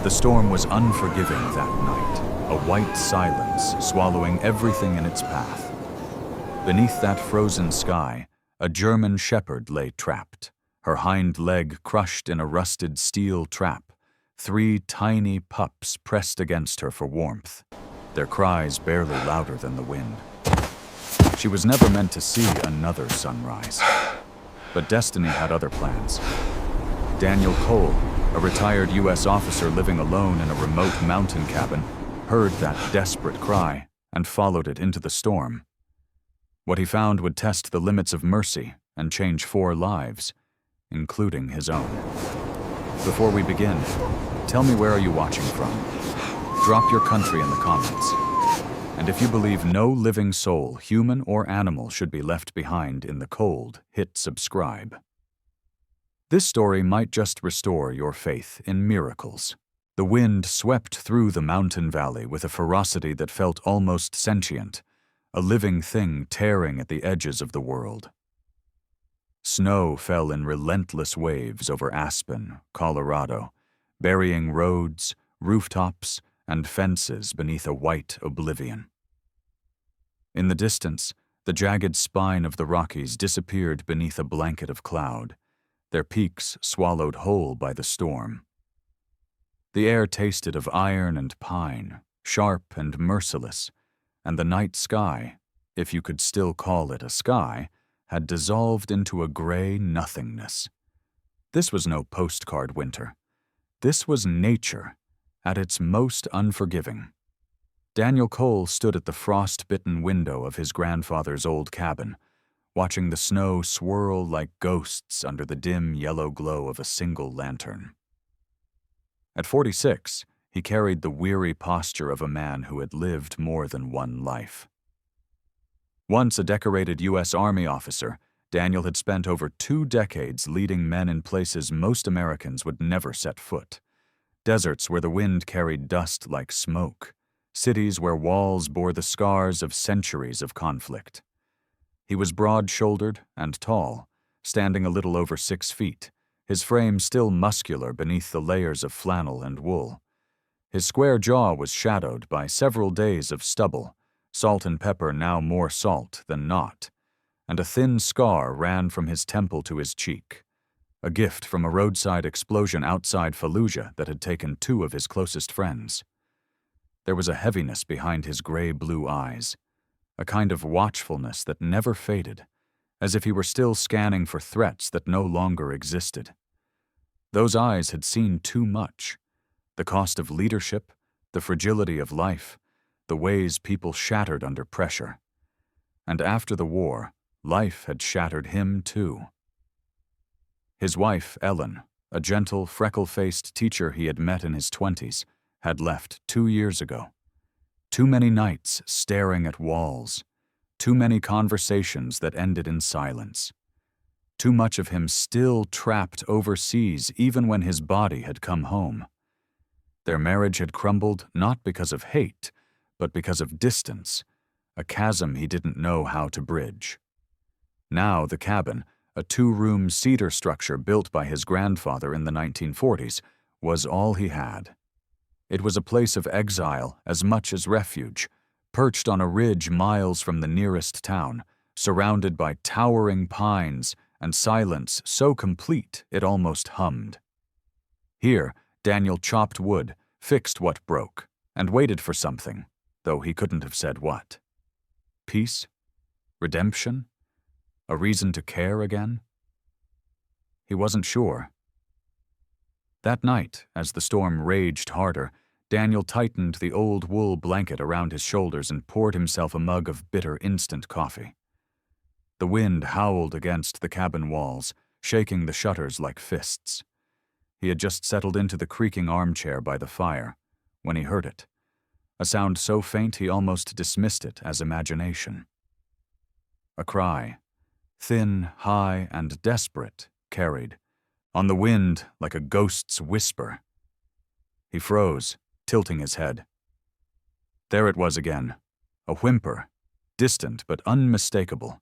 The storm was unforgiving that night, a white silence swallowing everything in its path. Beneath that frozen sky, a German shepherd lay trapped, her hind leg crushed in a rusted steel trap, 3 tiny pups pressed against her for warmth, their cries barely louder than the wind. She was never meant to see another sunrise. But destiny had other plans. Daniel Cole, a retired U.S. officer living alone in a remote mountain cabin, heard that desperate cry and followed it into the storm. What he found would test the limits of mercy and change 4 lives, including his own. Before we begin, tell me, where are you watching from? Drop your country in the comments. And if you believe no living soul, human or animal, should be left behind in the cold, hit subscribe. This story might just restore your faith in miracles. The wind swept through the mountain valley with a ferocity that felt almost sentient, a living thing tearing at the edges of the world. Snow fell in relentless waves over Aspen, Colorado, burying roads, rooftops, and fences beneath a white oblivion. In the distance, the jagged spine of the Rockies disappeared beneath a blanket of cloud, their peaks swallowed whole by the storm. The air tasted of iron and pine, sharp and merciless, and the night sky, if you could still call it a sky, had dissolved into a gray nothingness. This was no postcard winter. This was nature, at its most unforgiving. Daniel Cole stood at the frost-bitten window of his grandfather's old cabin, watching the snow swirl like ghosts under the dim yellow glow of a single lantern. At 46, he carried the weary posture of a man who had lived more than one life. Once a decorated U.S. Army officer, Daniel had spent over 2 decades leading men in places most Americans would never set foot. Deserts where the wind carried dust like smoke, cities where walls bore the scars of centuries of conflict. He was broad-shouldered and tall, standing a little over 6 feet, his frame still muscular beneath the layers of flannel and wool. His square jaw was shadowed by several days of stubble, salt and pepper now more salt than not, and a thin scar ran from his temple to his cheek, a gift from a roadside explosion outside Fallujah that had taken 2 of his closest friends. There was a heaviness behind his gray-blue eyes, a kind of watchfulness that never faded, as if he were still scanning for threats that no longer existed. Those eyes had seen too much: the cost of leadership, the fragility of life, the ways people shattered under pressure. And after the war, life had shattered him too. His wife, Ellen, a gentle, freckle-faced teacher he had met in his 20s, had left 2 years ago. Too many nights staring at walls, too many conversations that ended in silence. Too much of him still trapped overseas even when his body had come home. Their marriage had crumbled not because of hate, but because of distance, a chasm he didn't know how to bridge. Now the cabin, a 2-room cedar structure built by his grandfather in the 1940s, was all he had. It was a place of exile as much as refuge, perched on a ridge miles from the nearest town, surrounded by towering pines and silence so complete it almost hummed. Here, Daniel chopped wood, fixed what broke, and waited for something, though he couldn't have said what. Peace? Redemption? A reason to care again? He wasn't sure. That night, as the storm raged harder, Daniel tightened the old wool blanket around his shoulders and poured himself a mug of bitter instant coffee. The wind howled against the cabin walls, shaking the shutters like fists. He had just settled into the creaking armchair by the fire when he heard it, a sound so faint he almost dismissed it as imagination. A cry, thin, high, and desperate, carried, on the wind like a ghost's whisper. He froze, tilting his head. There it was again, a whimper, distant but unmistakable.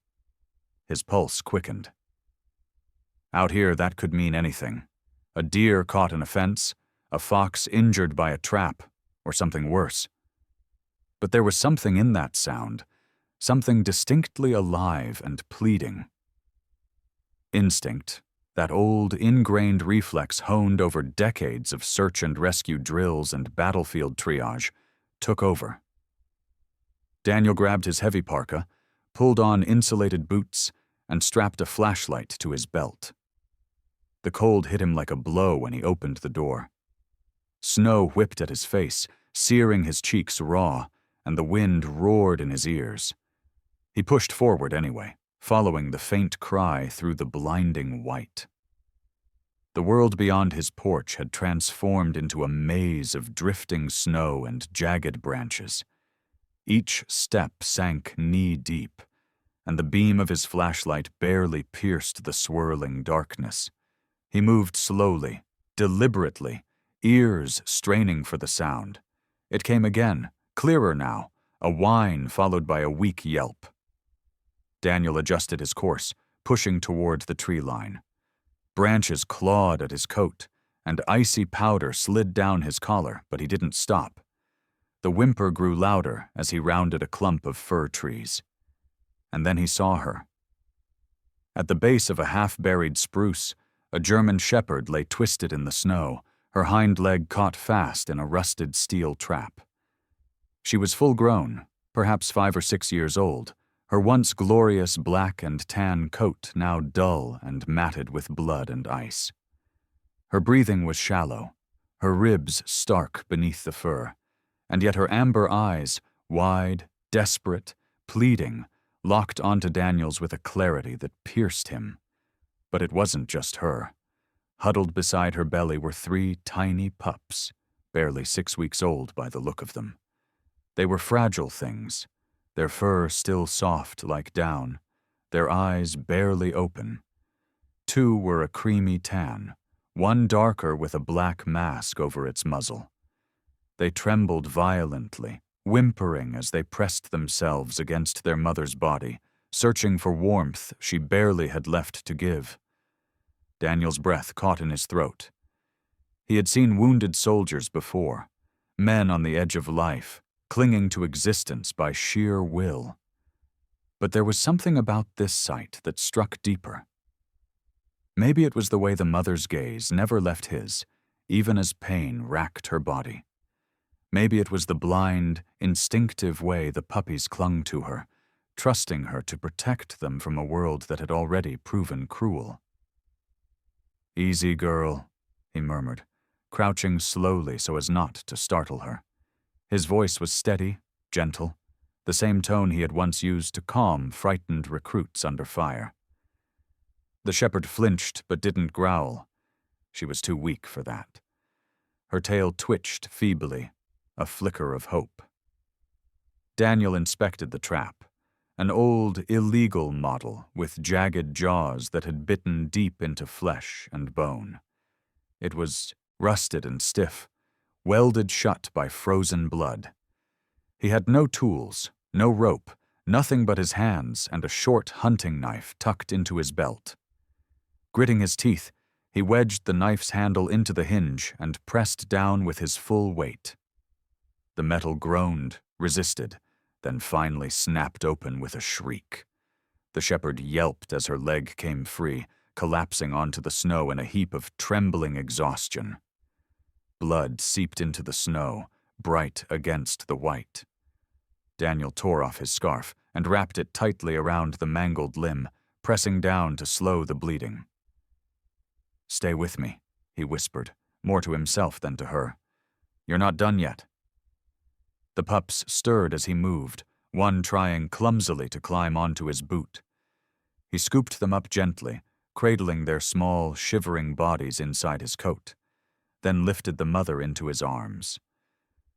His pulse quickened. Out here, that could mean anything. A deer caught in a fence, a fox injured by a trap, or something worse. But there was something in that sound, something distinctly alive and pleading. Instinct, that old, ingrained reflex honed over decades of search and rescue drills and battlefield triage, took over. Daniel grabbed his heavy parka, pulled on insulated boots, and strapped a flashlight to his belt. The cold hit him like a blow when he opened the door. Snow whipped at his face, searing his cheeks raw, and the wind roared in his ears. He pushed forward anyway, following the faint cry through the blinding white. The world beyond his porch had transformed into a maze of drifting snow and jagged branches. Each step sank knee-deep, and the beam of his flashlight barely pierced the swirling darkness. He moved slowly, deliberately, ears straining for the sound. It came again, clearer now, a whine followed by a weak yelp. Daniel adjusted his course, pushing toward the tree line. Branches clawed at his coat, and icy powder slid down his collar, but he didn't stop. The whimper grew louder as he rounded a clump of fir trees. And then he saw her. At the base of a half-buried spruce, a German shepherd lay twisted in the snow, her hind leg caught fast in a rusted steel trap. She was full-grown, perhaps 5 or 6 years old, her once glorious black and tan coat now dull and matted with blood and ice. Her breathing was shallow, her ribs stark beneath the fur, and yet her amber eyes, wide, desperate, pleading, locked onto Daniel's with a clarity that pierced him. But it wasn't just her. Huddled beside her belly were 3 tiny pups, barely 6 weeks old by the look of them. They were fragile things, their fur still soft like down, their eyes barely open. 2 were a creamy tan, one darker with a black mask over its muzzle. They trembled violently, whimpering as they pressed themselves against their mother's body, searching for warmth she barely had left to give. Daniel's breath caught in his throat. He had seen wounded soldiers before, men on the edge of life, clinging to existence by sheer will. But there was something about this sight that struck deeper. Maybe it was the way the mother's gaze never left his, even as pain racked her body. Maybe it was the blind, instinctive way the puppies clung to her, trusting her to protect them from a world that had already proven cruel. "Easy, girl," he murmured, crouching slowly so as not to startle her. His voice was steady, gentle, the same tone he had once used to calm frightened recruits under fire. The shepherd flinched but didn't growl. She was too weak for that. Her tail twitched feebly, a flicker of hope. Daniel inspected the trap, an old, illegal model with jagged jaws that had bitten deep into flesh and bone. It was rusted and stiff, welded shut by frozen blood. He had no tools, no rope, nothing but his hands and a short hunting knife tucked into his belt. Gritting his teeth, he wedged the knife's handle into the hinge and pressed down with his full weight. The metal groaned, resisted, then finally snapped open with a shriek. The shepherd yelped as her leg came free, collapsing onto the snow in a heap of trembling exhaustion. Blood seeped into the snow, bright against the white. Daniel tore off his scarf and wrapped it tightly around the mangled limb, pressing down to slow the bleeding. "Stay with me," he whispered, more to himself than to her. "You're not done yet." The pups stirred as he moved, one trying clumsily to climb onto his boot. He scooped them up gently, cradling their small, shivering bodies inside his coat, then lifted the mother into his arms.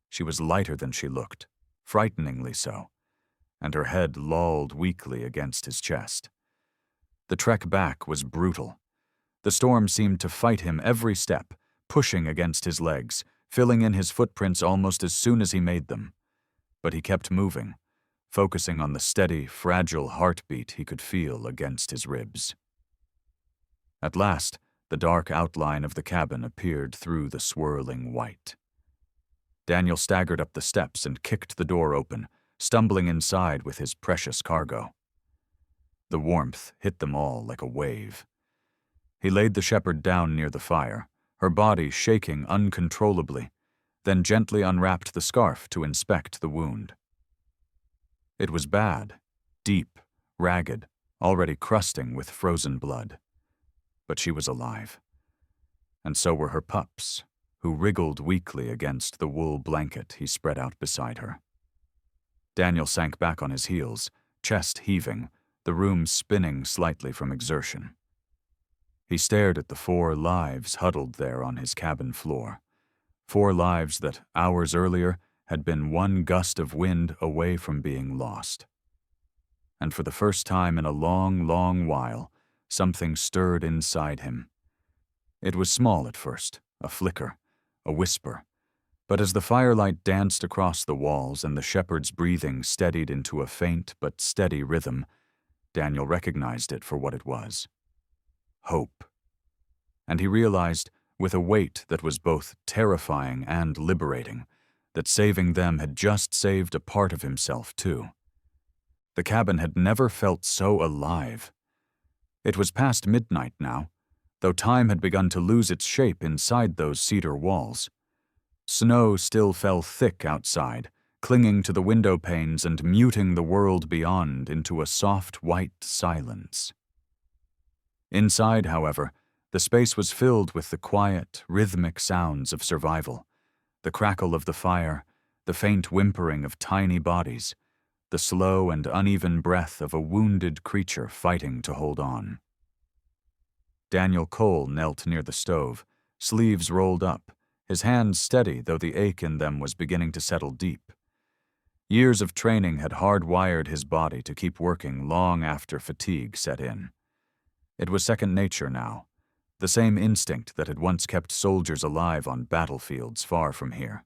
She was lighter than she looked, frighteningly so, and her head lolled weakly against his chest. The trek back was brutal. The storm seemed to fight him every step, pushing against his legs, filling in his footprints almost as soon as he made them. But he kept moving, focusing on the steady, fragile heartbeat he could feel against his ribs. At last, the dark outline of the cabin appeared through the swirling white. Daniel staggered up the steps and kicked the door open, stumbling inside with his precious cargo. The warmth hit them all like a wave. He laid the shepherd down near the fire, her body shaking uncontrollably, then gently unwrapped the scarf to inspect the wound. It was bad, deep, ragged, already crusting with frozen blood. But she was alive. And so were her pups, who wriggled weakly against the wool blanket he spread out beside her. Daniel sank back on his heels, chest heaving, the room spinning slightly from exertion. He stared at the 4 lives huddled there on his cabin floor, 4 lives that, hours earlier, had been one gust of wind away from being lost. And for the first time in a long, long while, something stirred inside him. It was small at first, a flicker, a whisper, but as the firelight danced across the walls and the shepherd's breathing steadied into a faint but steady rhythm, Daniel recognized it for what it was. Hope. And he realized, with a weight that was both terrifying and liberating, that saving them had just saved a part of himself, too. The cabin had never felt so alive. It was past midnight now, though time had begun to lose its shape inside those cedar walls. Snow still fell thick outside, clinging to the window panes and muting the world beyond into a soft white silence. Inside, however, the space was filled with the quiet, rhythmic sounds of survival, the crackle of the fire, the faint whimpering of tiny bodies, the slow and uneven breath of a wounded creature fighting to hold on. Daniel Cole knelt near the stove, sleeves rolled up, his hands steady though the ache in them was beginning to settle deep. Years of training had hardwired his body to keep working long after fatigue set in. It was second nature now, the same instinct that had once kept soldiers alive on battlefields far from here.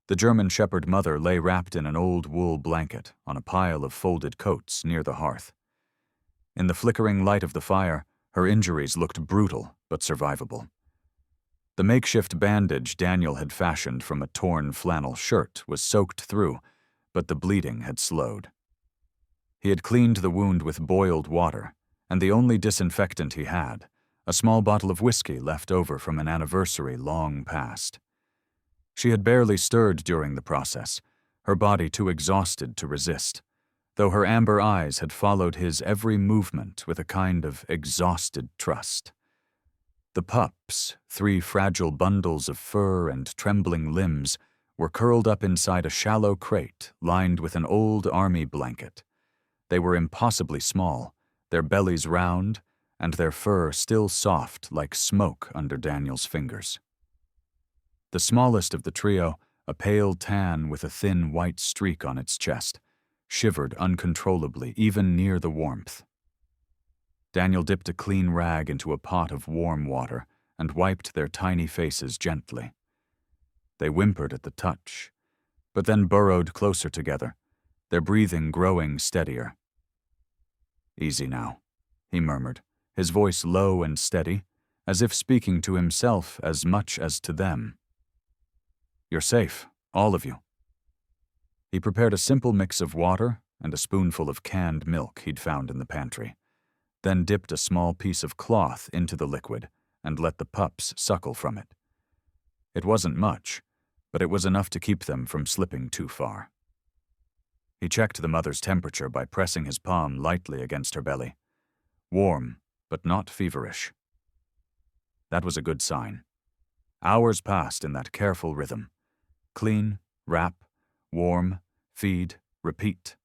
The German shepherd mother lay wrapped in an old wool blanket on a pile of folded coats near the hearth. In the flickering light of the fire, her injuries looked brutal but survivable. The makeshift bandage Daniel had fashioned from a torn flannel shirt was soaked through, but the bleeding had slowed. He had cleaned the wound with boiled water, and the only disinfectant he had, a small bottle of whiskey left over from an anniversary long past. She had barely stirred during the process, her body too exhausted to resist, though her amber eyes had followed his every movement with a kind of exhausted trust. The pups, 3 fragile bundles of fur and trembling limbs, were curled up inside a shallow crate lined with an old army blanket. They were impossibly small, their bellies round, and their fur still soft like smoke under Daniel's fingers. The smallest of the trio, a pale tan with a thin white streak on its chest, shivered uncontrollably even near the warmth. Daniel dipped a clean rag into a pot of warm water and wiped their tiny faces gently. They whimpered at the touch, but then burrowed closer together, their breathing growing steadier. "Easy now," he murmured, his voice low and steady, as if speaking to himself as much as to them. "You're safe, all of you." He prepared a simple mix of water and a spoonful of canned milk he'd found in the pantry, then dipped a small piece of cloth into the liquid and let the pups suckle from it. It wasn't much, but it was enough to keep them from slipping too far. He checked the mother's temperature by pressing his palm lightly against her belly. Warm, but not feverish. That was a good sign. Hours passed in that careful rhythm. Clean, wrap, warm, feed, repeat.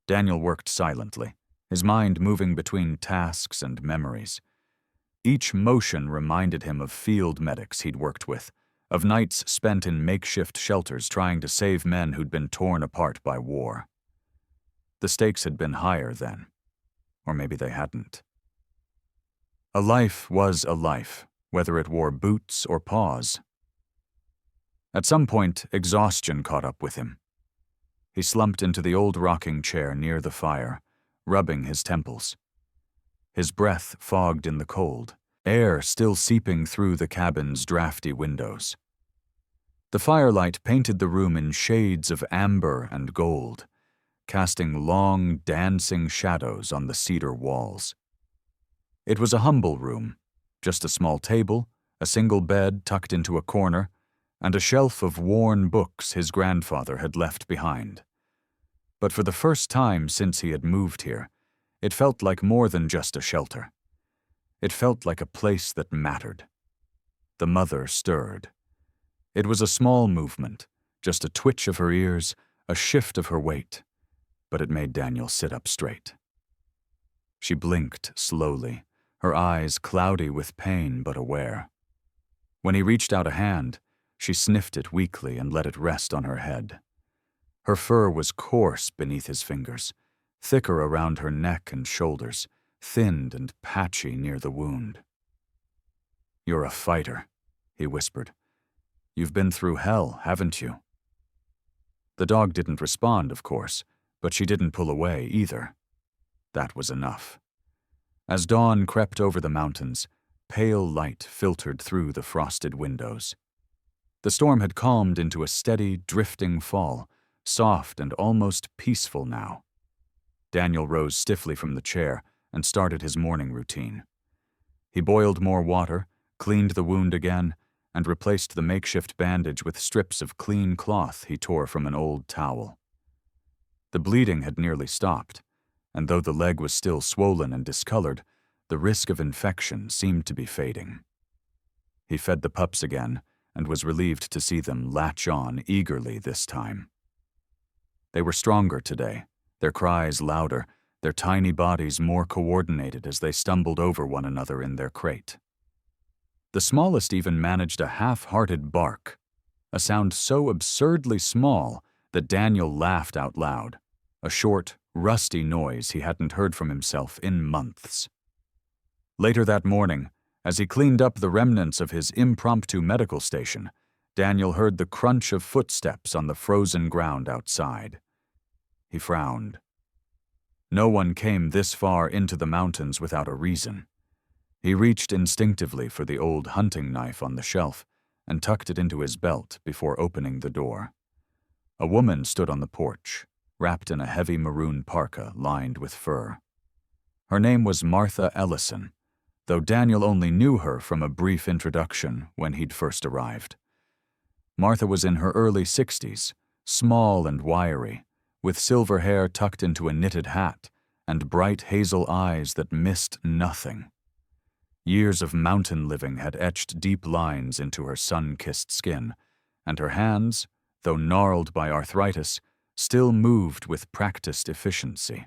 Daniel worked silently, his mind moving between tasks and memories. Each motion reminded him of field medics he'd worked with, of nights spent in makeshift shelters trying to save men who'd been torn apart by war. The stakes had been higher then, or maybe they hadn't. A life was a life, whether it wore boots or paws. At some point, exhaustion caught up with him. He slumped into the old rocking chair near the fire, rubbing his temples. His breath fogged in the cold, air still seeping through the cabin's drafty windows. The firelight painted the room in shades of amber and gold, casting long, dancing shadows on the cedar walls. It was a humble room, just a small table, a single bed tucked into a corner, and a shelf of worn books his grandfather had left behind. But for the first time since he had moved here, it felt like more than just a shelter. It felt like a place that mattered. The mother stirred. It was a small movement, just a twitch of her ears, a shift of her weight, but it made Daniel sit up straight. She blinked slowly, her eyes cloudy with pain but aware. When he reached out a hand, she sniffed it weakly and let it rest on her head. Her fur was coarse beneath his fingers, thicker around her neck and shoulders, thinned and patchy near the wound. "You're a fighter," he whispered. "You've been through hell, haven't you?" The dog didn't respond, of course, but she didn't pull away either. That was enough. As dawn crept over the mountains, pale light filtered through the frosted windows. The storm had calmed into a steady, drifting fall, soft and almost peaceful now. Daniel rose stiffly from the chair and started his morning routine. He boiled more water, cleaned the wound again, and replaced the makeshift bandage with strips of clean cloth he tore from an old towel. The bleeding had nearly stopped, and though the leg was still swollen and discolored, the risk of infection seemed to be fading. He fed the pups again and was relieved to see them latch on eagerly this time. They were stronger today, their cries louder, their tiny bodies more coordinated as they stumbled over one another in their crate. The smallest even managed a half-hearted bark, a sound so absurdly small that Daniel laughed out loud, a short, rusty noise he hadn't heard from himself in months. Later that morning, as he cleaned up the remnants of his impromptu medical station, Daniel heard the crunch of footsteps on the frozen ground outside. He frowned. No one came this far into the mountains without a reason. He reached instinctively for the old hunting knife on the shelf and tucked it into his belt before opening the door. A woman stood on the porch, wrapped in a heavy maroon parka lined with fur. Her name was Martha Ellison, though Daniel only knew her from a brief introduction when he'd first arrived. Martha was in her early 60s, small and wiry, with silver hair tucked into a knitted hat and bright hazel eyes that missed nothing. Years of mountain living had etched deep lines into her sun-kissed skin, and her hands, though gnarled by arthritis, still moved with practiced efficiency.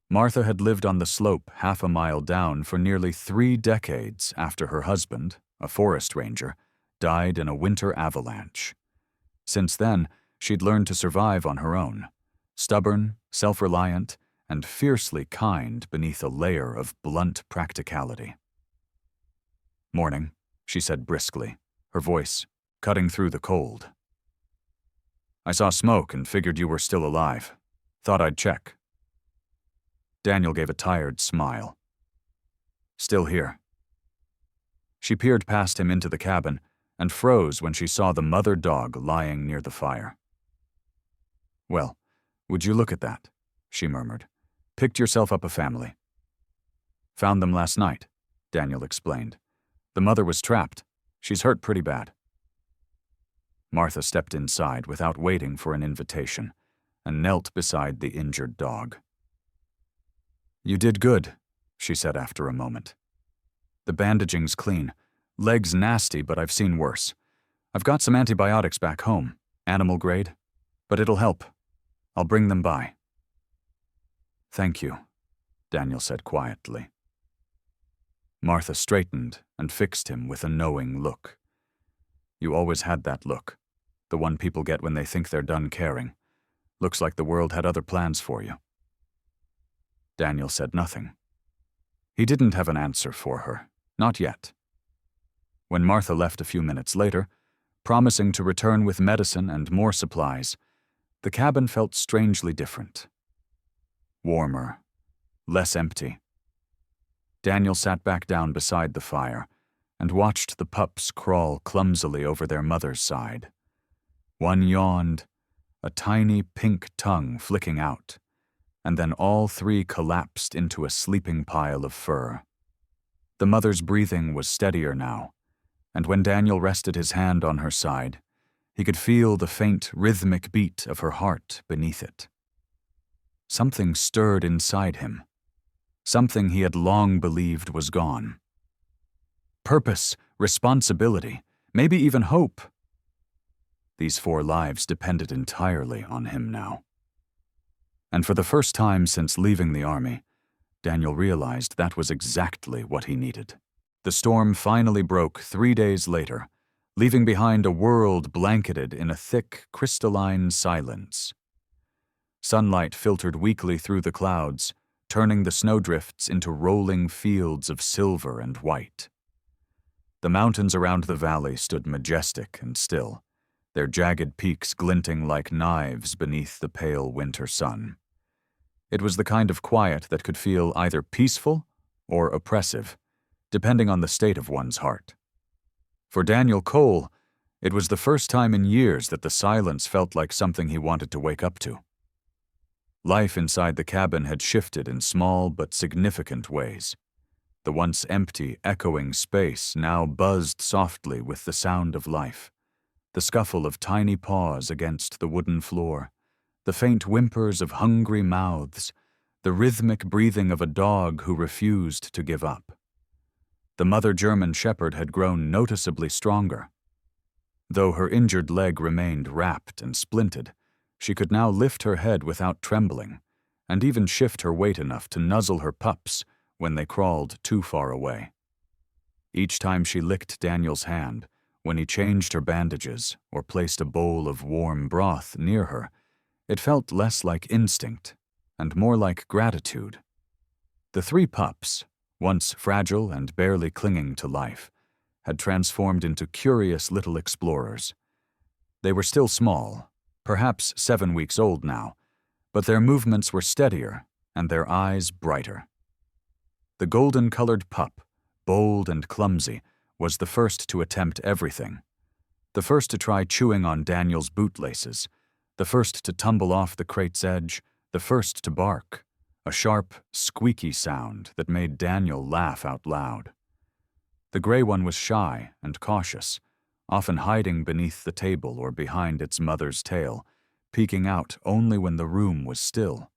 Martha had lived on the slope half a mile down for nearly 3 decades after her husband, a forest ranger, died in a winter avalanche. Since then, she'd learned to survive on her own, stubborn, self-reliant, and fiercely kind beneath a layer of blunt practicality. "Morning," she said briskly, her voice cutting through the cold. "I saw smoke and figured you were still alive. Thought I'd check." Daniel gave a tired smile. "Still here." She peered past him into the cabin and froze when she saw the mother dog lying near the fire. "Well, would you look at that?" she murmured. "Picked yourself up a family." "Found them last night," Daniel explained. "The mother was trapped. She's hurt pretty bad." Martha stepped inside without waiting for an invitation and knelt beside the injured dog. "You did good," she said after a moment. "The bandaging's clean. Leg's nasty, but I've seen worse. I've got some antibiotics back home, animal grade, but it'll help. I'll bring them by." "Thank you," Daniel said quietly. Martha straightened and fixed him with a knowing look. "You always had that look, the one people get when they think they're done caring. Looks like the world had other plans for you." Daniel said nothing. He didn't have an answer for her, not yet. When Martha left a few minutes later, promising to return with medicine and more supplies, the cabin felt strangely different. Warmer, less empty. Daniel sat back down beside the fire and watched the pups crawl clumsily over their mother's side. One yawned, a tiny pink tongue flicking out, and then all three collapsed into a sleeping pile of fur. The mother's breathing was steadier now, and when Daniel rested his hand on her side, he could feel the faint rhythmic beat of her heart beneath it. Something stirred inside him, something he had long believed was gone. Purpose, responsibility, maybe even hope. These 4 lives depended entirely on him now. And for the first time since leaving the army, Daniel realized that was exactly what he needed. The storm finally broke 3 days later, leaving behind a world blanketed in a thick, crystalline silence. Sunlight filtered weakly through the clouds, turning the snowdrifts into rolling fields of silver and white. The mountains around the valley stood majestic and still, their jagged peaks glinting like knives beneath the pale winter sun. It was the kind of quiet that could feel either peaceful or oppressive, depending on the state of one's heart. For Daniel Cole, it was the first time in years that the silence felt like something he wanted to wake up to. Life inside the cabin had shifted in small but significant ways. The once empty, echoing space now buzzed softly with the sound of life, the scuffle of tiny paws against the wooden floor, the faint whimpers of hungry mouths, the rhythmic breathing of a dog who refused to give up. The mother German shepherd had grown noticeably stronger. Though her injured leg remained wrapped and splinted, she could now lift her head without trembling, and even shift her weight enough to nuzzle her pups when they crawled too far away. Each time she licked Daniel's hand, when he changed her bandages or placed a bowl of warm broth near her, it felt less like instinct and more like gratitude. The 3 pups, once fragile and barely clinging to life, had transformed into curious little explorers. They were still small, perhaps 7 weeks old now, but their movements were steadier and their eyes brighter. The golden-colored pup, bold and clumsy, was the first to attempt everything. The first to try chewing on Daniel's bootlaces, the first to tumble off the crate's edge, the first to bark, a sharp, squeaky sound that made Daniel laugh out loud. The gray one was shy and cautious, often hiding beneath the table or behind its mother's tail, peeking out only when the room was still.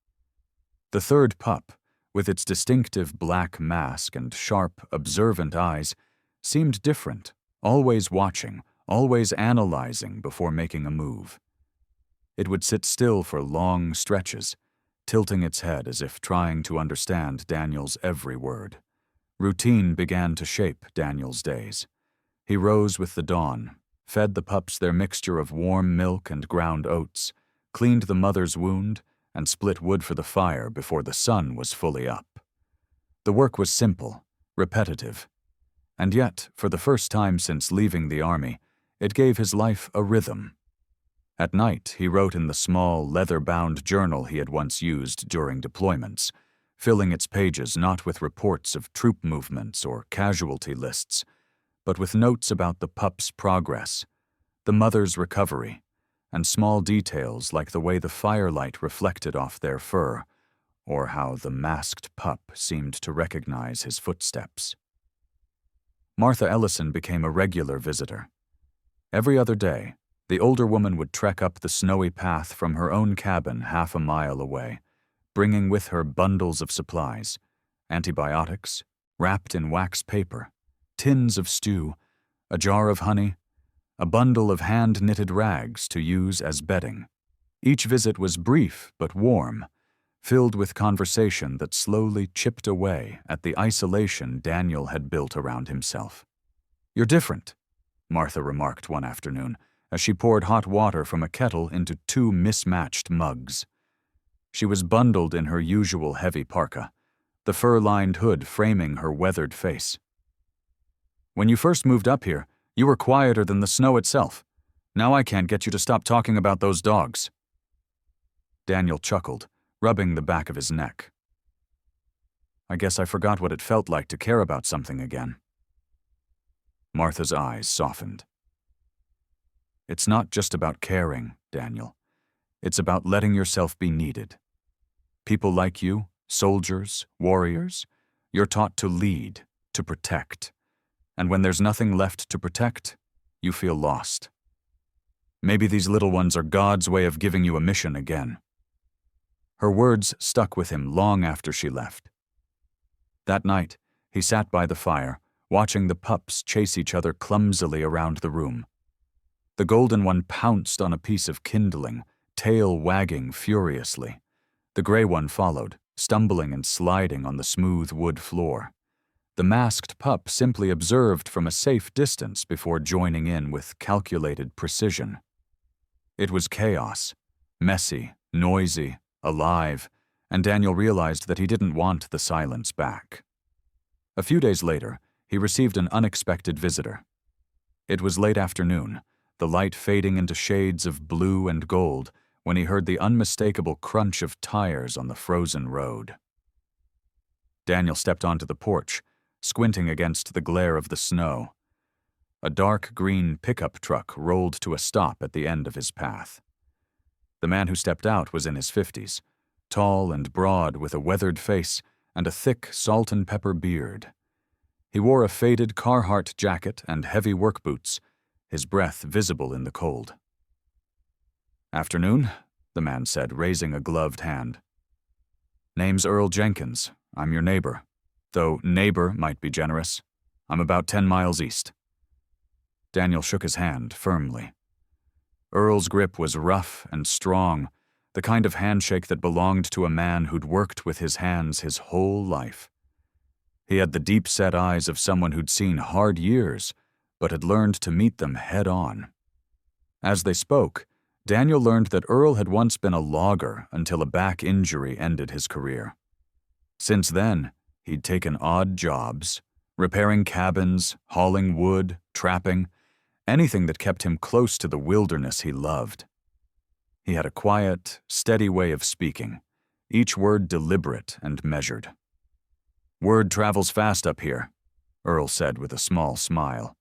The third pup, with its distinctive black mask and sharp, observant eyes, seemed different, always watching, always analyzing before making a move. It would sit still for long stretches, tilting its head as if trying to understand Daniel's every word. Routine began to shape Daniel's days. He rose with the dawn, fed the pups their mixture of warm milk and ground oats, cleaned the mother's wound, and split wood for the fire before the sun was fully up. The work was simple, repetitive, and yet, for the first time since leaving the army, it gave his life a rhythm. At night, he wrote in the small, leather-bound journal he had once used during deployments, filling its pages not with reports of troop movements or casualty lists, but with notes about the pup's progress, the mother's recovery, and small details like the way the firelight reflected off their fur, or how the masked pup seemed to recognize his footsteps. Martha Ellison became a regular visitor. Every other day, the older woman would trek up the snowy path from her own cabin half a mile away, bringing with her bundles of supplies, antibiotics, wrapped in wax paper, tins of stew, a jar of honey, a bundle of hand-knitted rags to use as bedding. Each visit was brief but warm, filled with conversation that slowly chipped away at the isolation Daniel had built around himself. "You're different," Martha remarked one afternoon, as she poured hot water from a kettle into 2 mismatched mugs. She was bundled in her usual heavy parka, the fur-lined hood framing her weathered face. "When you first moved up here, you were quieter than the snow itself. Now I can't get you to stop talking about those dogs." Daniel chuckled, rubbing the back of his neck. I guess I forgot what it felt like to care about something again." Martha's eyes softened. "It's not just about caring, Daniel. It's about letting yourself be needed. People like you, soldiers, warriors, you're taught to lead, to protect. And when there's nothing left to protect, you feel lost. Maybe these little ones are God's way of giving you a mission again." Her words stuck with him long after she left. That night, he sat by the fire, watching the pups chase each other clumsily around the room. The golden one pounced on a piece of kindling, tail wagging furiously. The gray one followed, stumbling and sliding on the smooth wood floor. The masked pup simply observed from a safe distance before joining in with calculated precision. It was chaos, messy, noisy, alive, and Daniel realized that he didn't want the silence back. A few days later, he received an unexpected visitor. It was late afternoon, the light fading into shades of blue and gold when he heard the unmistakable crunch of tires on the frozen road. Daniel stepped onto the porch, squinting against the glare of the snow. A dark green pickup truck rolled to a stop at the end of his path. The man who stepped out was in his 50s, tall and broad with a weathered face and a thick salt and pepper beard. He wore a faded Carhartt jacket and heavy work boots, his breath visible in the cold. "Afternoon," the man said, raising a gloved hand. "Name's Earl Jenkins. I'm your neighbor. Though neighbor might be generous. I'm about 10 miles east." Daniel shook his hand firmly. Earl's grip was rough and strong, the kind of handshake that belonged to a man who'd worked with his hands his whole life. He had the deep-set eyes of someone who'd seen hard years, but had learned to meet them head-on. As they spoke, Daniel learned that Earl had once been a logger until a back injury ended his career. Since then, he'd taken odd jobs, repairing cabins, hauling wood, trapping, anything that kept him close to the wilderness he loved. He had a quiet, steady way of speaking, each word deliberate and measured. "Word travels fast up here," Earl said with a small smile.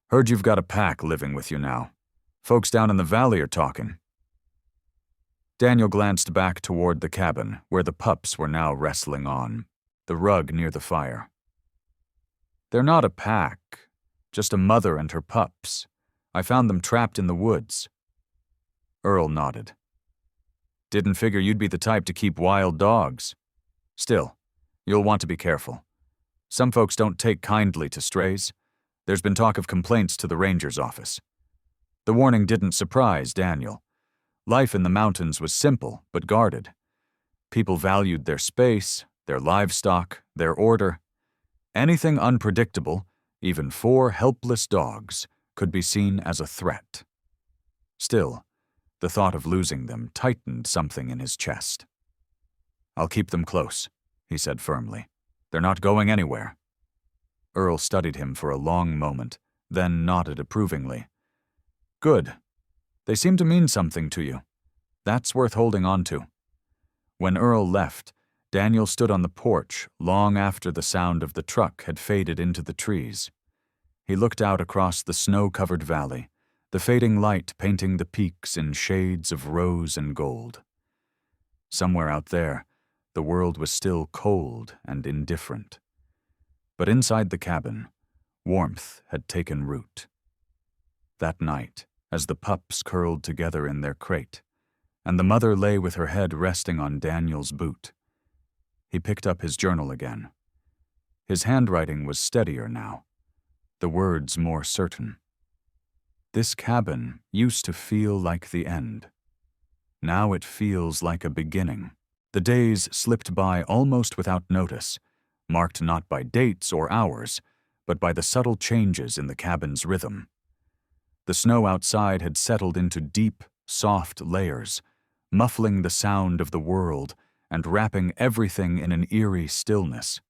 "Heard you've got a pack living with you now. Folks down in the valley are talking." Daniel glanced back toward the cabin where the pups were now wrestling on, the rug near the fire. "They're not a pack, just a mother and her pups. I found them trapped in the woods." Earl nodded. "Didn't figure you'd be the type to keep wild dogs. Still, you'll want to be careful. Some folks don't take kindly to strays. There's been talk of complaints to the ranger's office." The warning didn't surprise Daniel. Life in the mountains was simple but guarded. People valued their space, their livestock, their order. Anything unpredictable, even 4 helpless dogs, could be seen as a threat. Still, the thought of losing them tightened something in his chest. "I'll keep them close," he said firmly. "They're not going anywhere." Earl studied him for a long moment, then nodded approvingly. "Good. They seem to mean something to you. That's worth holding on to." When Earl left, Daniel stood on the porch long after the sound of the truck had faded into the trees. He looked out across the snow-covered valley, the fading light painting the peaks in shades of rose and gold. Somewhere out there, the world was still cold and indifferent. But inside the cabin, warmth had taken root. That night, as the pups curled together in their crate, and the mother lay with her head resting on Daniel's boot, he picked up his journal again. His handwriting was steadier now, the words more certain. "This cabin used to feel like the end. Now it feels like a beginning." The days slipped by almost without notice, marked not by dates or hours, but by the subtle changes in the cabin's rhythm. The snow outside had settled into deep, soft layers, muffling the sound of the world and wrapping everything in an eerie stillness.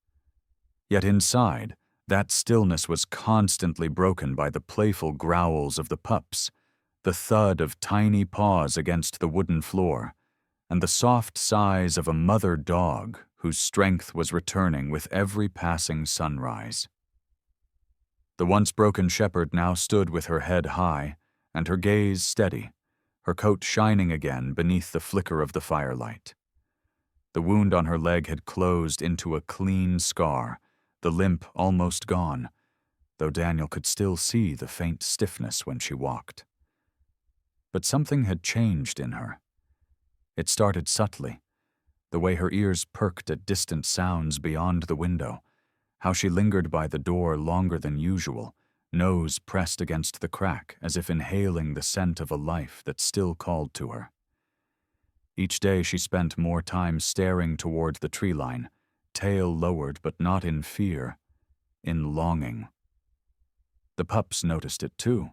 Yet inside, that stillness was constantly broken by the playful growls of the pups, the thud of tiny paws against the wooden floor, and the soft sighs of a mother dog whose strength was returning with every passing sunrise. The once broken shepherd now stood with her head high and her gaze steady, her coat shining again beneath the flicker of the firelight. The wound on her leg had closed into a clean scar, the limp almost gone, though Daniel could still see the faint stiffness when she walked. But something had changed in her. It started subtly, the way her ears perked at distant sounds beyond the window, how she lingered by the door longer than usual, nose pressed against the crack as if inhaling the scent of a life that still called to her. Each day she spent more time staring toward the tree line, tail lowered but not in fear, in longing. The pups noticed it too.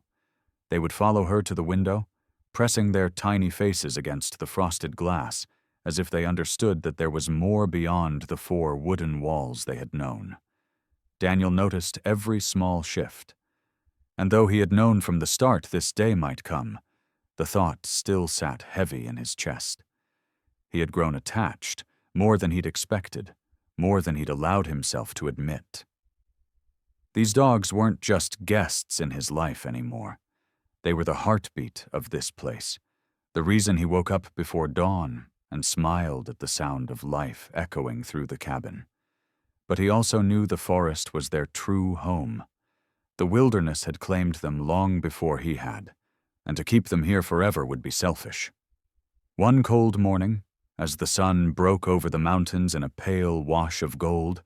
They would follow her to the window, pressing their tiny faces against the frosted glass, as if they understood that there was more beyond the 4 wooden walls they had known. Daniel noticed every small shift. And though he had known from the start this day might come, the thought still sat heavy in his chest. He had grown attached, more than he'd expected, more than he'd allowed himself to admit. These dogs weren't just guests in his life anymore. They were the heartbeat of this place, the reason he woke up before dawn and smiled at the sound of life echoing through the cabin. But he also knew the forest was their true home. The wilderness had claimed them long before he had, and to keep them here forever would be selfish. One cold morning, as the sun broke over the mountains in a pale wash of gold,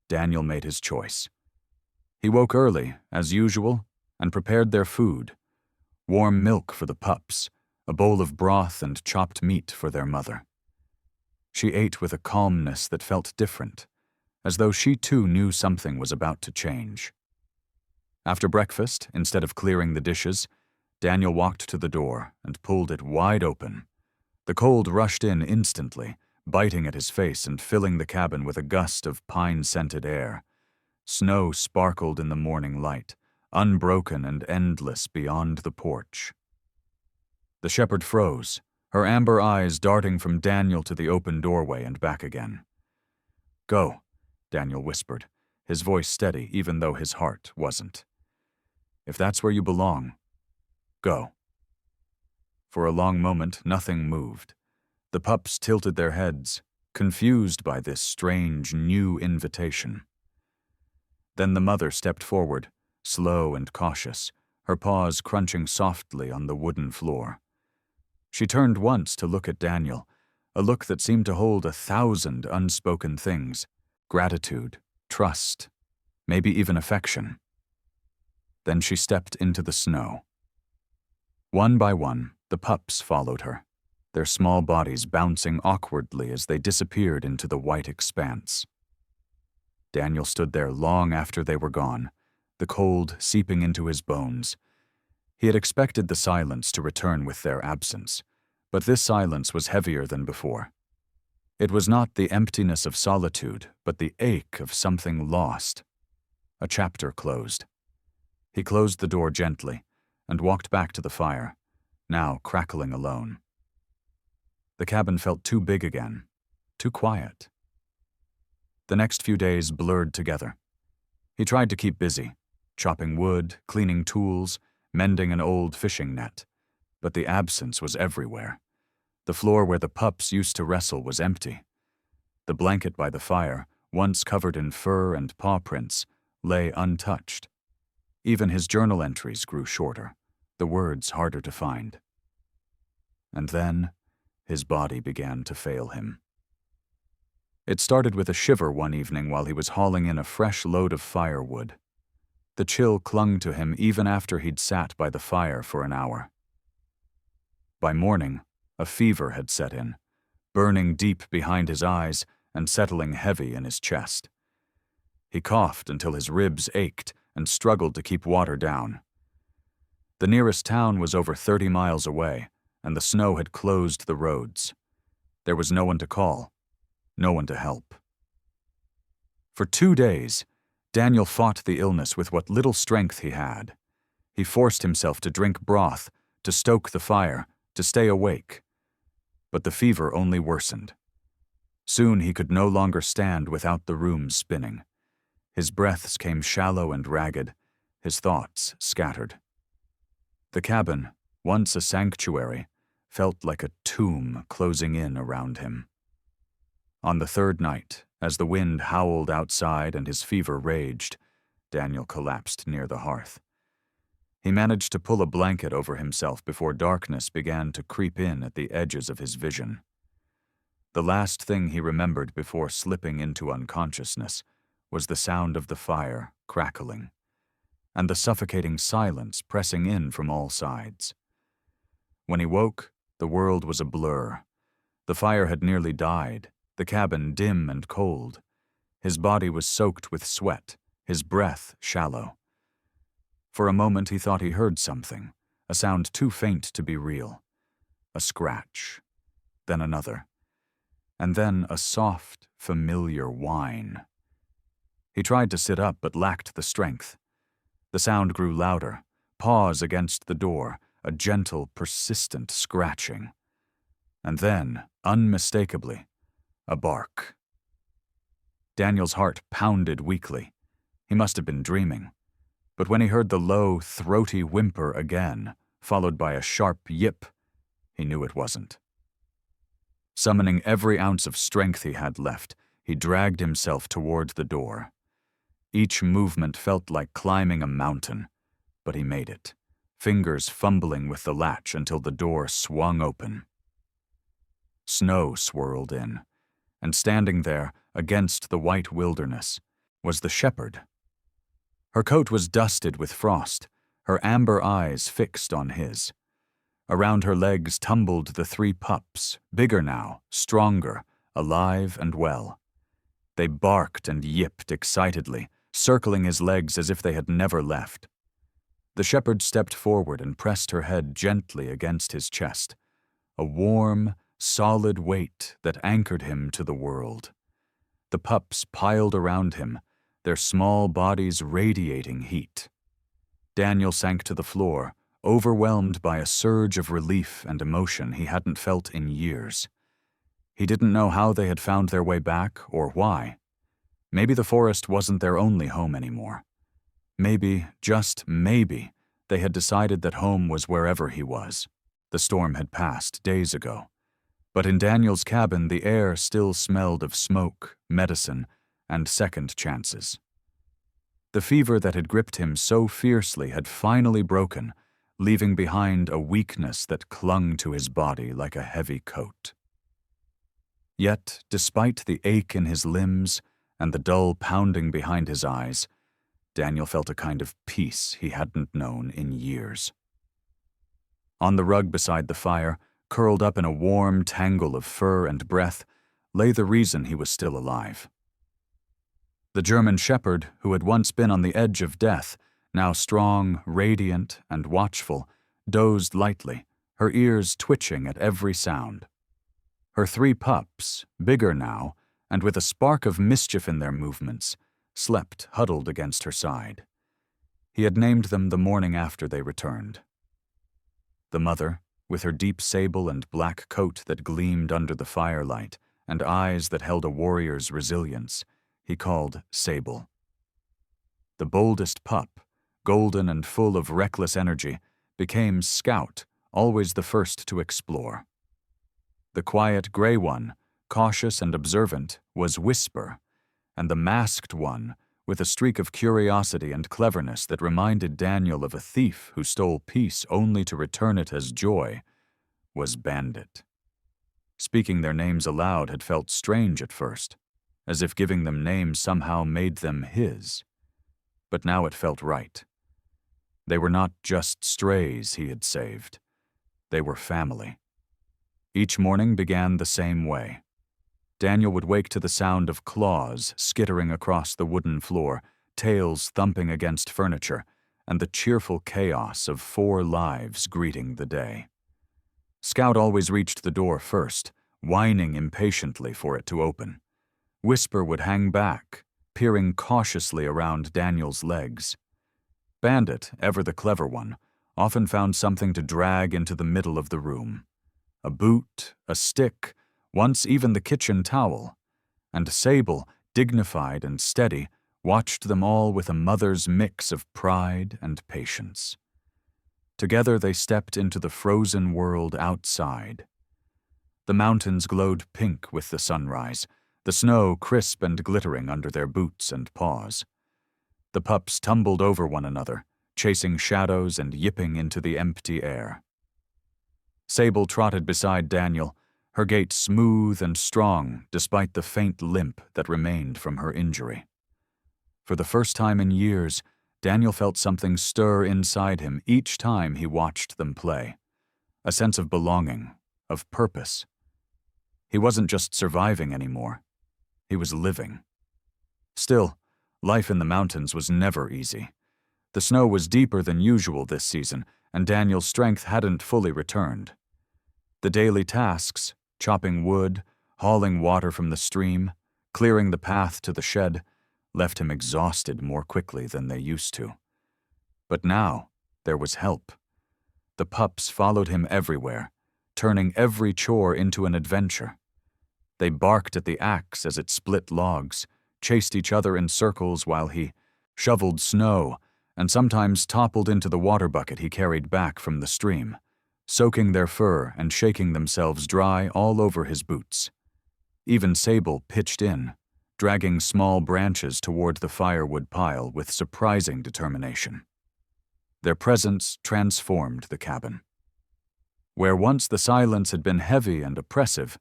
Daniel made his choice. He woke early, as usual, and prepared their food. Warm milk for the pups, a bowl of broth and chopped meat for their mother. She ate with a calmness that felt different, as though she too knew something was about to change. After breakfast, instead of clearing the dishes, Daniel walked to the door and pulled it wide open. The cold rushed in instantly, biting at his face and filling the cabin with a gust of pine-scented air. Snow sparkled in the morning light, unbroken and endless beyond the porch. The shepherd froze, her amber eyes darting from Daniel to the open doorway and back again. "Go," Daniel whispered, his voice steady even though his heart wasn't. "If that's where you belong, go." For a long moment, nothing moved. The pups tilted their heads, confused by this strange, new invitation. Then the mother stepped forward, slow and cautious, her paws crunching softly on the wooden floor. She turned once to look at Daniel, a look that seemed to hold 1,000 unspoken things: gratitude, trust, maybe even affection. Then she stepped into the snow. One by one, the pups followed her, their small bodies bouncing awkwardly as they disappeared into the white expanse. Daniel stood there long after they were gone, the cold seeping into his bones. He had expected the silence to return with their absence, but this silence was heavier than before. It was not the emptiness of solitude, but the ache of something lost. A chapter closed. He closed the door gently and walked back to the fire, now crackling alone. The cabin felt too big again, too quiet. The next few days blurred together. He tried to keep busy, chopping wood, cleaning tools, mending an old fishing net, but the absence was everywhere. The floor where the pups used to wrestle was empty. The blanket by the fire, once covered in fur and paw prints, lay untouched. Even his journal entries grew shorter, the words harder to find. And then, his body began to fail him. It started with a shiver one evening while he was hauling in a fresh load of firewood. The chill clung to him even after he'd sat by the fire for an hour. By morning, a fever had set in, burning deep behind his eyes and settling heavy in his chest. He coughed until his ribs ached and struggled to keep water down. The nearest town was over 30 miles away, and the snow had closed the roads. There was no one to call, no one to help. For 2 days, Daniel fought the illness with what little strength he had. He forced himself to drink broth, to stoke the fire, to stay awake. But the fever only worsened. Soon he could no longer stand without the room spinning. His breaths came shallow and ragged, his thoughts scattered. The cabin, once a sanctuary, felt like a tomb closing in around him. On the third night, as the wind howled outside and his fever raged, Daniel collapsed near the hearth. He managed to pull a blanket over himself before darkness began to creep in at the edges of his vision. The last thing he remembered before slipping into unconsciousness was the sound of the fire crackling, and the suffocating silence pressing in from all sides. When he woke, the world was a blur. The fire had nearly died, the cabin dim and cold. His body was soaked with sweat, his breath shallow. For a moment he thought he heard something, a sound too faint to be real. A scratch, then another, and then a soft, familiar whine. He tried to sit up but lacked the strength. The sound grew louder, paws against the door, a gentle, persistent scratching. And then, unmistakably, a bark. Daniel's heart pounded weakly. He must have been dreaming. But when he heard the low, throaty whimper again, followed by a sharp yip, he knew it wasn't. Summoning every ounce of strength he had left, he dragged himself toward the door. Each movement felt like climbing a mountain, but he made it, fingers fumbling with the latch until the door swung open. Snow swirled in, and standing there, against the white wilderness, was the shepherd. Her coat was dusted with frost, her amber eyes fixed on his. Around her legs tumbled the 3 pups, bigger now, stronger, alive and well. They barked and yipped excitedly, circling his legs as if they had never left. The shepherd stepped forward and pressed her head gently against his chest, a warm, solid weight that anchored him to the world. The pups piled around him, their small bodies radiating heat. Daniel sank to the floor, overwhelmed by a surge of relief and emotion he hadn't felt in years. He didn't know how they had found their way back or why. Maybe the forest wasn't their only home anymore. Maybe, just maybe, they had decided that home was wherever he was. The storm had passed days ago. But in Daniel's cabin, the air still smelled of smoke, medicine, and second chances. The fever that had gripped him so fiercely had finally broken, leaving behind a weakness that clung to his body like a heavy coat. Yet, despite the ache in his limbs and the dull pounding behind his eyes, Daniel felt a kind of peace he hadn't known in years. On the rug beside the fire, curled up in a warm tangle of fur and breath, lay the reason he was still alive. The German shepherd, who had once been on the edge of death, now strong, radiant, and watchful, dozed lightly, her ears twitching at every sound. Her 3 pups, bigger now, and with a spark of mischief in their movements, slept huddled against her side. He had named them the morning after they returned. The mother, with her deep sable and black coat that gleamed under the firelight, and eyes that held a warrior's resilience, he called Sable. The boldest pup, golden and full of reckless energy, became Scout, always the first to explore. The quiet gray one, cautious and observant, was Whisper, and the masked one, with a streak of curiosity and cleverness that reminded Daniel of a thief who stole peace only to return it as joy, was Bandit. Speaking their names aloud had felt strange at first, as if giving them names somehow made them his. But now it felt right. They were not just strays he had saved. They were family. Each morning began the same way. Daniel would wake to the sound of claws skittering across the wooden floor, tails thumping against furniture, and the cheerful chaos of 4 lives greeting the day. Scout always reached the door first, whining impatiently for it to open. Whisper would hang back, peering cautiously around Daniel's legs. Bandit, ever the clever one, often found something to drag into the middle of the room. A boot, a stick, once even the kitchen towel. and Sable, dignified and steady, watched them all with a mother's mix of pride and patience. Together they stepped into the frozen world outside. The mountains glowed pink with the sunrise, the snow crisp and glittering under their boots and paws. The pups tumbled over one another, chasing shadows and yipping into the empty air. Sable trotted beside Daniel, her gait smooth and strong despite the faint limp that remained from her injury. For the first time in years, Daniel felt something stir inside him each time he watched them play. A sense of belonging, of purpose. He wasn't just surviving anymore. He was living. Still, life in the mountains was never easy. The snow was deeper than usual this season, and Daniel's strength hadn't fully returned. The daily tasks, chopping wood, hauling water from the stream, clearing the path to the shed, left him exhausted more quickly than they used to. But now, there was help. The pups followed him everywhere, turning every chore into an adventure. They barked at the axe as it split logs, chased each other in circles while he shoveled snow, and sometimes toppled into the water bucket he carried back from the stream, soaking their fur and shaking themselves dry all over his boots. Even Sable pitched in, dragging small branches toward the firewood pile with surprising determination. Their presence transformed the cabin. Where once the silence had been heavy and oppressive,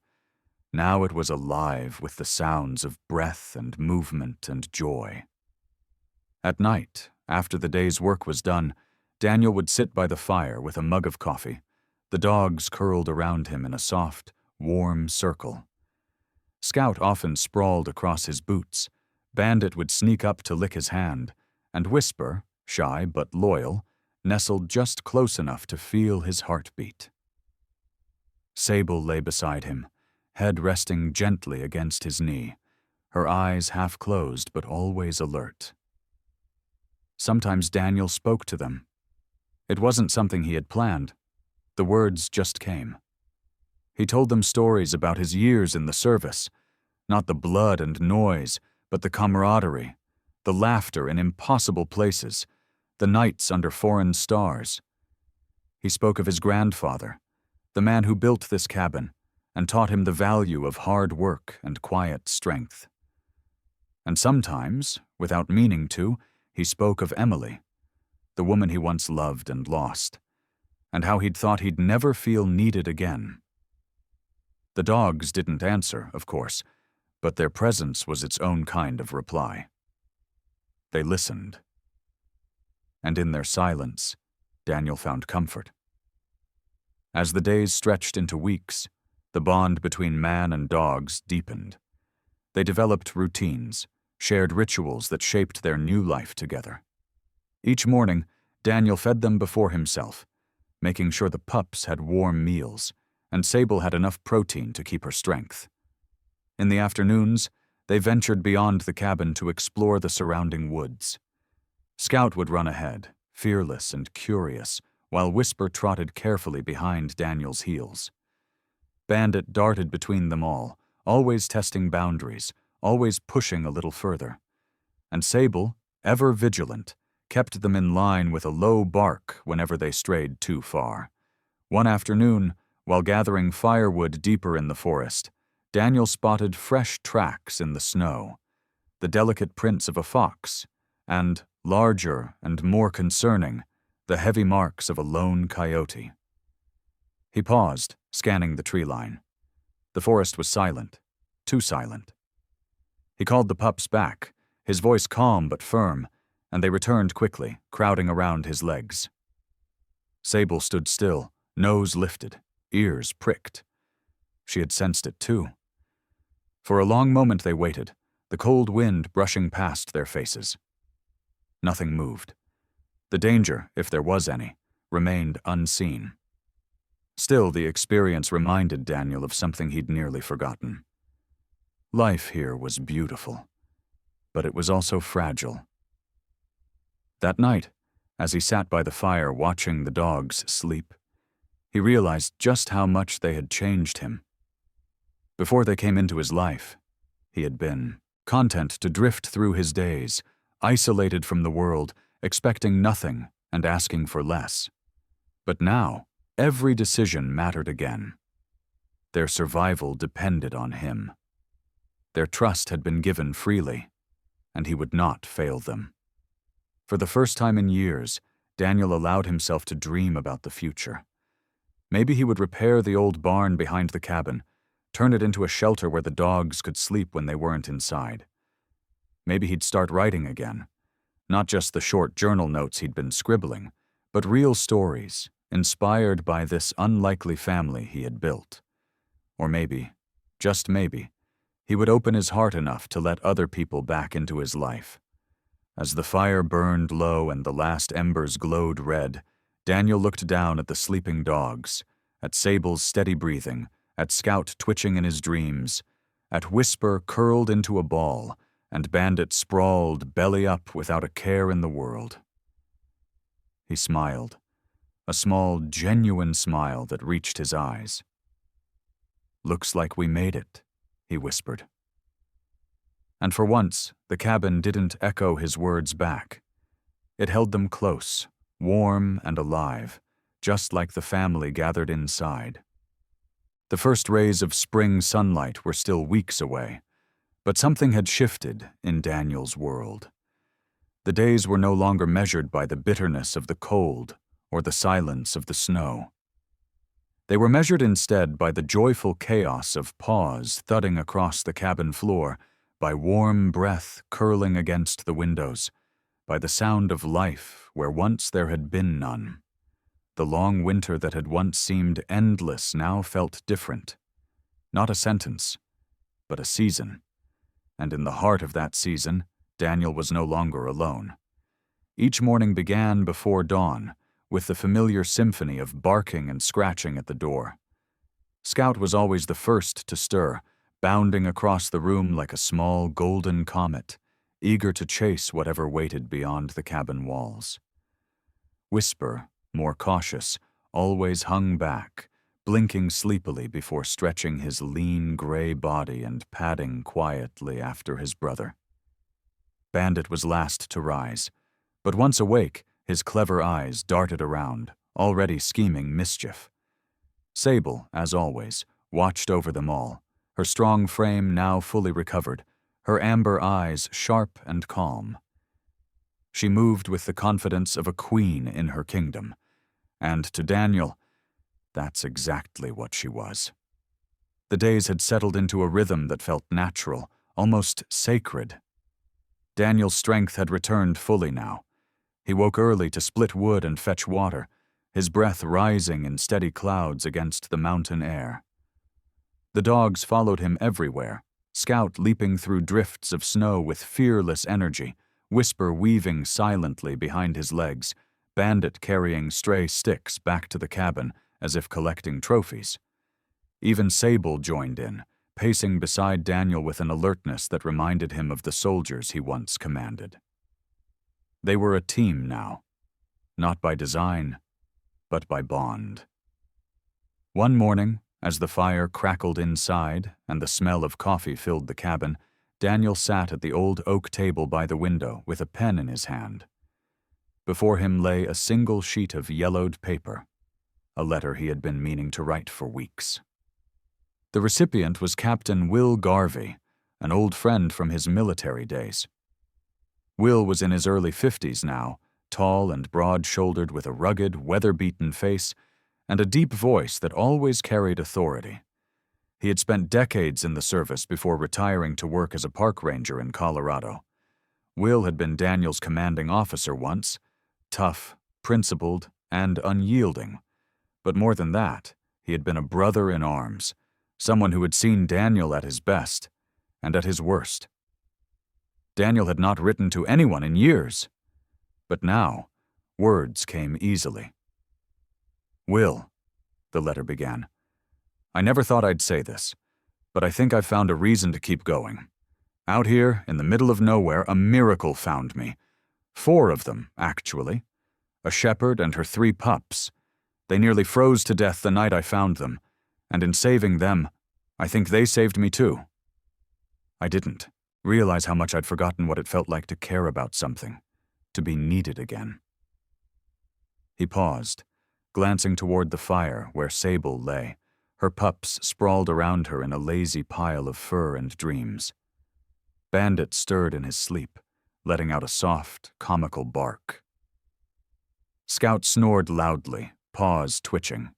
now it was alive with the sounds of breath and movement and joy. At night, after the day's work was done, Daniel would sit by the fire with a mug of coffee, the dogs curled around him in a soft, warm circle. Scout often sprawled across his boots. Bandit would sneak up to lick his hand, and Whisper, shy but loyal, nestled just close enough to feel his heartbeat. Sable lay beside him, head resting gently against his knee, her eyes half closed but always alert. Sometimes Daniel spoke to them. It wasn't something he had planned. The words just came. He told them stories about his years in the service, not the blood and noise, but the camaraderie, the laughter in impossible places, the nights under foreign stars. He spoke of his grandfather, the man who built this cabin, and taught him the value of hard work and quiet strength. And sometimes, without meaning to, he spoke of Emily, the woman he once loved and lost, and how he'd thought he'd never feel needed again. The dogs didn't answer, of course, but their presence was its own kind of reply. They listened. And in their silence, Daniel found comfort. As the days stretched into weeks, the bond between man and dogs deepened. They developed routines, shared rituals that shaped their new life together. Each morning, Daniel fed them before himself, making sure the pups had warm meals, and Sable had enough protein to keep her strength. In the afternoons, they ventured beyond the cabin to explore the surrounding woods. Scout would run ahead, fearless and curious, while Whisper trotted carefully behind Daniel's heels. Bandit darted between them all, always testing boundaries, always pushing a little further. And Sable, ever vigilant, kept them in line with a low bark whenever they strayed too far. One afternoon, while gathering firewood deeper in the forest, Daniel spotted fresh tracks in the snow, the delicate prints of a fox, and, larger and more concerning, the heavy marks of a lone coyote. He paused, scanning the tree line. The forest was silent, too silent. He called the pups back, his voice calm but firm, and they returned quickly, crowding around his legs. Sable stood still, nose lifted, ears pricked. She had sensed it too. For a long moment they waited, the cold wind brushing past their faces. Nothing moved. The danger, if there was any, remained unseen. Still, the experience reminded Daniel of something he'd nearly forgotten. Life here was beautiful, but it was also fragile. That night, as he sat by the fire watching the dogs sleep, he realized just how much they had changed him. Before they came into his life, He had been content to drift through his days, isolated from the world, expecting nothing and asking for less. But now, every decision mattered again. Their survival depended on him. Their trust had been given freely, and he would not fail them. For the first time in years, Daniel allowed himself to dream about the future. Maybe he would repair the old barn behind the cabin, turn it into a shelter where the dogs could sleep when they weren't inside. Maybe he'd start writing again, not just the short journal notes he'd been scribbling, but real stories inspired by this unlikely family he had built. Or maybe, just maybe, he would open his heart enough to let other people back into his life. As the fire burned low and the last embers glowed red, Daniel looked down at the sleeping dogs, at Sable's steady breathing, at Scout twitching in his dreams, at Whisper curled into a ball, and Bandit sprawled belly up without a care in the world. He smiled, a small, genuine smile that reached his eyes. "Looks like we made it," he whispered. And for once, the cabin didn't echo his words back. It held them close, warm and alive, just like the family gathered inside. The first rays of spring sunlight were still weeks away, but something had shifted in Daniel's world. The days were no longer measured by the bitterness of the cold or the silence of the snow. They were measured instead by the joyful chaos of paws thudding across the cabin floor, by warm breath curling against the windows, by the sound of life where once there had been none. The long winter that had once seemed endless now felt different. Not a sentence, but a season. And in the heart of that season, Daniel was no longer alone. Each morning began before dawn, with the familiar symphony of barking and scratching at the door. Scout was always the first to stir, bounding across the room like a small golden comet, eager to chase whatever waited beyond the cabin walls. Whisper, more cautious, always hung back, blinking sleepily before stretching his lean gray body and padding quietly after his brother. Bandit was last to rise, but once awake, his clever eyes darted around, already scheming mischief. Sable, as always, watched over them all, her strong frame now fully recovered, her amber eyes sharp and calm. She moved with the confidence of a queen in her kingdom, and to Daniel, that's exactly what she was. The days had settled into a rhythm that felt natural, almost sacred. Daniel's strength had returned fully now. He woke early to split wood and fetch water, his breath rising in steady clouds against the mountain air. The dogs followed him everywhere, Scout leaping through drifts of snow with fearless energy, Whisper weaving silently behind his legs, Bandit carrying stray sticks back to the cabin as if collecting trophies. Even Sable joined in, pacing beside Daniel with an alertness that reminded him of the soldiers he once commanded. They were a team now, not by design, but by bond. One morning, as the fire crackled inside and the smell of coffee filled the cabin, Daniel sat at the old oak table by the window with a pen in his hand. Before him lay a single sheet of yellowed paper, a letter he had been meaning to write for weeks. The recipient was Captain Will Garvey, an old friend from his military days. Will was in his early 50s now, tall and broad-shouldered with a rugged, weather-beaten face and a deep voice that always carried authority. He had spent decades in the service before retiring to work as a park ranger in Colorado. Will had been Daniel's commanding officer once, tough, principled, and unyielding. But more than that, he had been a brother in arms, someone who had seen Daniel at his best and at his worst. Daniel had not written to anyone in years, but now words came easily. "Will," the letter began, "I never thought I'd say this, but I think I've found a reason to keep going. Out here, in the middle of nowhere, a miracle found me. 4 of them, actually. A shepherd and her 3 pups. They nearly froze to death the night I found them, and in saving them, I think they saved me too." I didn't realize how much I'd forgotten what it felt like to care about something, to be needed again. He paused, glancing toward the fire where Sable lay, her pups sprawled around her in a lazy pile of fur and dreams. Bandit stirred in his sleep, letting out a soft, comical bark. Scout snored loudly, paws twitching.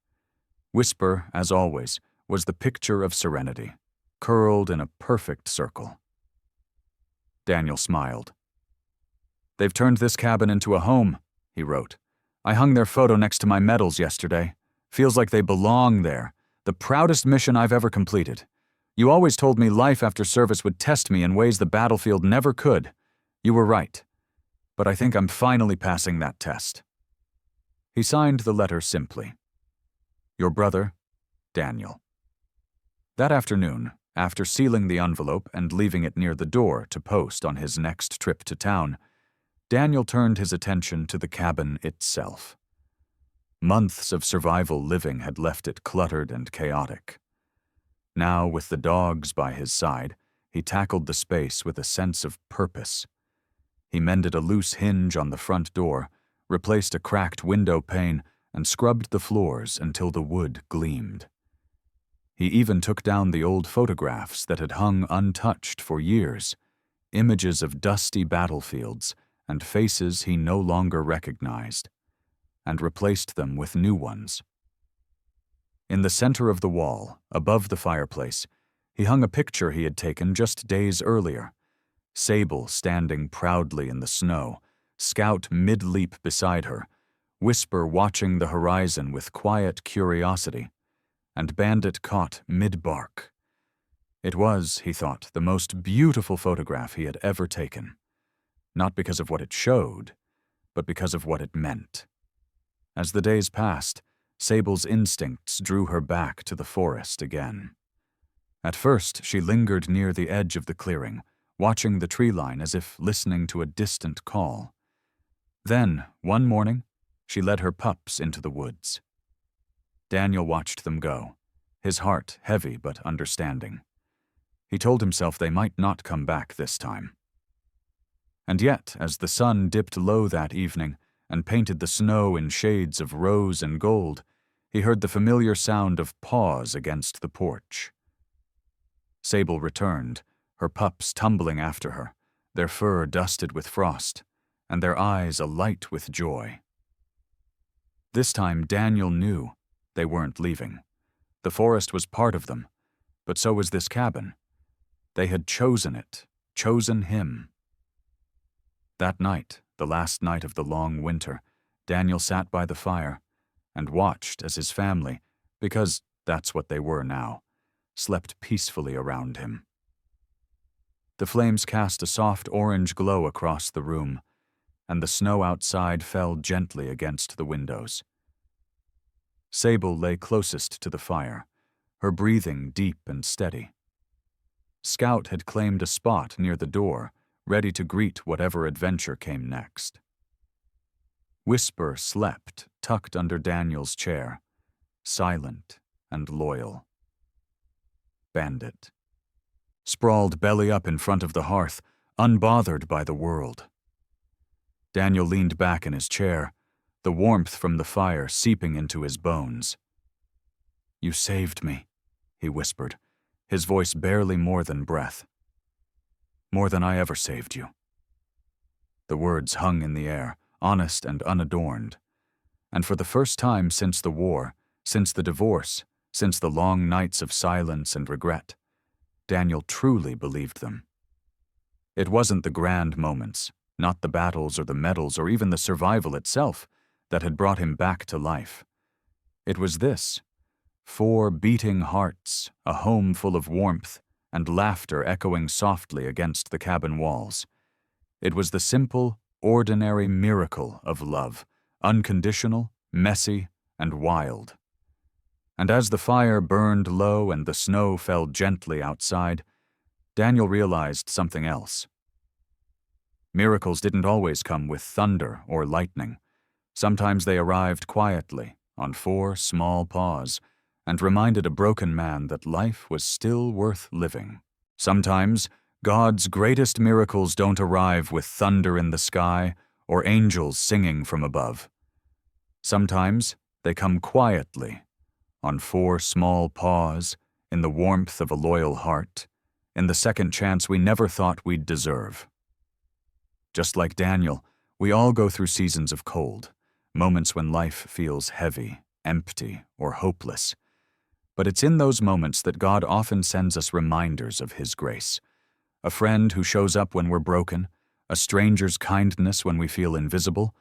Whisper, as always, was the picture of serenity, curled in a perfect circle. Daniel smiled. "They've turned this cabin into a home," he wrote. "I hung their photo next to my medals yesterday. Feels like they belong there. The proudest mission I've ever completed. You always told me life after service would test me in ways the battlefield never could. You were right. But I think I'm finally passing that test." He signed the letter simply. Your brother, Daniel. That afternoon, after sealing the envelope and leaving it near the door to post on his next trip to town, Daniel turned his attention to the cabin itself. Months of survival living had left it cluttered and chaotic. Now, with the dogs by his side, he tackled the space with a sense of purpose. He mended a loose hinge on the front door, replaced a cracked window pane, and scrubbed the floors until the wood gleamed. He even took down the old photographs that had hung untouched for years, images of dusty battlefields and faces he no longer recognized, and replaced them with new ones. In the center of the wall, above the fireplace, he hung a picture he had taken just days earlier. Sable standing proudly in the snow, Scout mid-leap beside her, Whisper watching the horizon with quiet curiosity, and Bandit caught mid-bark. It was, he thought, the most beautiful photograph he had ever taken. Not because of what it showed, but because of what it meant. As the days passed, Sable's instincts drew her back to the forest again. At first, she lingered near the edge of the clearing, watching the tree line as if listening to a distant call. Then, one morning, she led her pups into the woods. Daniel watched them go, his heart heavy but understanding. He told himself they might not come back this time. And yet, as the sun dipped low that evening and painted the snow in shades of rose and gold, he heard the familiar sound of paws against the porch. Sable returned, her pups tumbling after her, their fur dusted with frost, and their eyes alight with joy. This time Daniel knew they weren't leaving. The forest was part of them, but so was this cabin. They had chosen it, chosen him. That night, the last night of the long winter, Daniel sat by the fire and watched as his family, because that's what they were now, slept peacefully around him. The flames cast a soft orange glow across the room, and the snow outside fell gently against the windows. Sable lay closest to the fire, her breathing deep and steady. Scout had claimed a spot near the door, ready to greet whatever adventure came next. Whisper slept, tucked under Daniel's chair, silent and loyal. Bandit sprawled belly up in front of the hearth, unbothered by the world. Daniel leaned back in his chair, the warmth from the fire seeping into his bones. "You saved me," he whispered, his voice barely more than breath. "More than I ever saved you." The words hung in the air, honest and unadorned. And for the first time since the war, since the divorce, since the long nights of silence and regret, Daniel truly believed them. It wasn't the grand moments, not the battles or the medals or even the survival itself, that had brought him back to life. It was this: 4 beating hearts, a home full of warmth, and laughter echoing softly against the cabin walls. It was the simple, ordinary miracle of love, unconditional, messy, and wild. And as the fire burned low and the snow fell gently outside, Daniel realized something else. Miracles didn't always come with thunder or lightning. Sometimes they arrived quietly, on 4 small paws, and reminded a broken man that life was still worth living. Sometimes God's greatest miracles don't arrive with thunder in the sky or angels singing from above. Sometimes they come quietly, on 4 small paws, in the warmth of a loyal heart, in the second chance we never thought we'd deserve. Just like Daniel, we all go through seasons of cold, moments when life feels heavy, empty, or hopeless. But it's in those moments that God often sends us reminders of His grace. A friend who shows up when we're broken, a stranger's kindness when we feel invisible,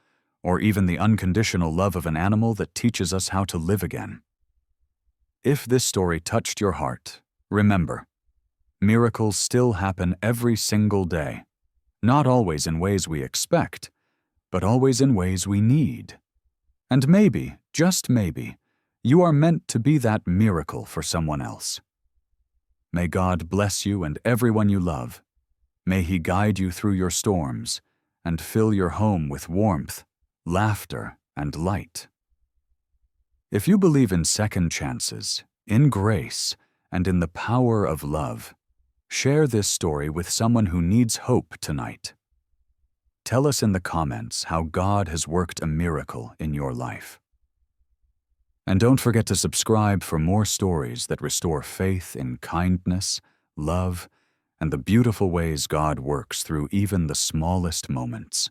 or even the unconditional love of an animal that teaches us how to live again. If this story touched your heart, remember, miracles still happen every single day, not always in ways we expect, but always in ways we need. And maybe, just maybe, you are meant to be that miracle for someone else. May God bless you and everyone you love. May He guide you through your storms and fill your home with warmth, laughter, and light. If you believe in second chances, in grace, and in the power of love, share this story with someone who needs hope tonight. Tell us in the comments how God has worked a miracle in your life. And don't forget to subscribe for more stories that restore faith in kindness, love, and the beautiful ways God works through even the smallest moments.